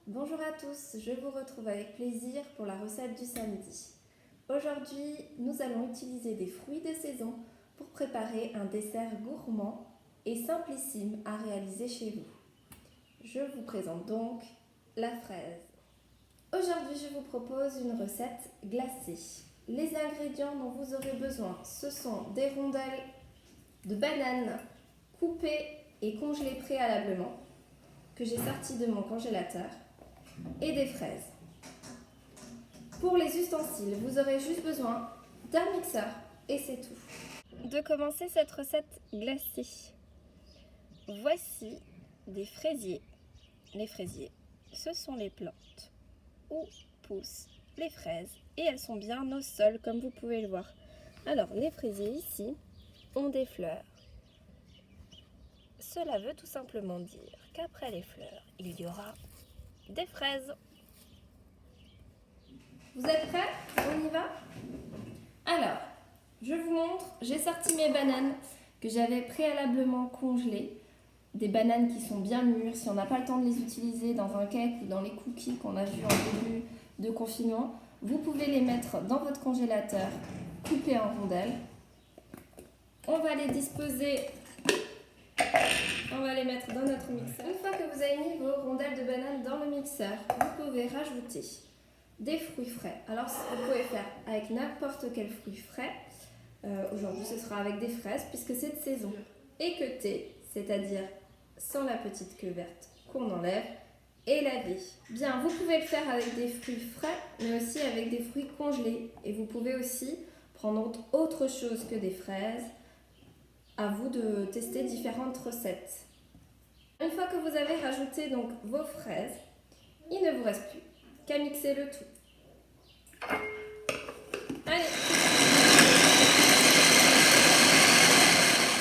Bonjour à tous, je vous retrouve avec plaisir pour la recette du samedi. Aujourd'hui, nous allons utiliser des fruits de saison pour préparer un dessert gourmand et simplissime à réaliser chez vous. Je vous présente donc la fraise. Aujourd'hui, je vous propose une recette glacée. Les ingrédients dont vous aurez besoin, ce sont des rondelles de bananes coupées et congelées préalablement que j'ai sorties de mon congélateur et des fraises. Pour les ustensiles, vous aurez juste besoin d'un mixeur et c'est tout. De commencer cette recette glacée, voici des fraisiers. Les fraisiers, ce sont les plantes où poussent les fraises et elles sont bien au sol comme vous pouvez le voir. Alors les fraisiers ici ont des fleurs. Cela veut tout simplement dire qu'après les fleurs, il y aura des fraises. Vous êtes prêts? On y va? Alors, je vous montre, j'ai sorti mes bananes que j'avais préalablement congelées. Des bananes qui sont bien mûres, si on n'a pas le temps de les utiliser dans un cake ou dans les cookies qu'on a vu en début de confinement, vous pouvez les mettre dans votre congélateur, coupées en rondelles. On va les disposer, on va les mettre dans notre mixeur. Une fois que vous avez mis vos rondelles de bananes dans le mixeur, vous pouvez rajouter des fruits frais. Alors vous pouvez faire avec n'importe quel fruit frais. Aujourd'hui ce sera avec des fraises puisque c'est de saison. Équeuté, c'est-à-dire sans la petite queue verte qu'on enlève, et lavé. Bien, vous pouvez le faire avec des fruits frais mais aussi avec des fruits congelés. Et vous pouvez aussi prendre autre chose que des fraises. À vous de tester différentes recettes. Une fois que vous avez rajouté donc vos fraises, il ne vous reste plus qu'à mixer le tout. Allez.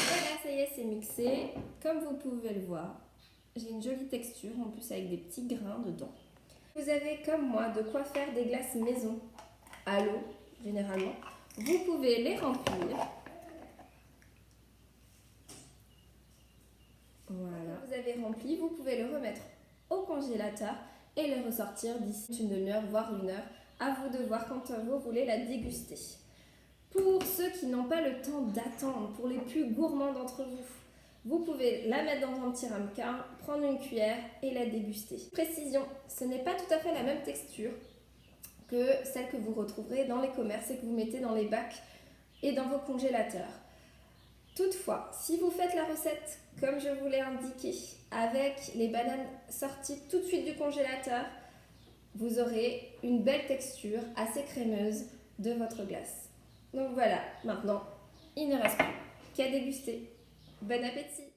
Voilà, ça y est, c'est mixé. Comme vous pouvez le voir, j'ai une jolie texture, en plus avec des petits grains dedans. Vous avez comme moi de quoi faire des glaces maison à l'eau, généralement. Vous pouvez les remplir. Voilà, vous avez rempli, vous pouvez le remettre au congélateur et le ressortir d'ici une demi-heure, voire une heure. À vous de voir quand vous voulez la déguster. Pour ceux qui n'ont pas le temps d'attendre, pour les plus gourmands d'entre vous, vous pouvez la mettre dans un petit ramequin, prendre une cuillère et la déguster. Précision, ce n'est pas tout à fait la même texture que celle que vous retrouverez dans les commerces et que vous mettez dans les bacs et dans vos congélateurs. Toutefois, si vous faites la recette comme je vous l'ai indiqué, avec les bananes sorties tout de suite du congélateur, vous aurez une belle texture assez crémeuse de votre glace. Donc voilà, maintenant, il ne reste plus qu'à déguster. Bon appétit!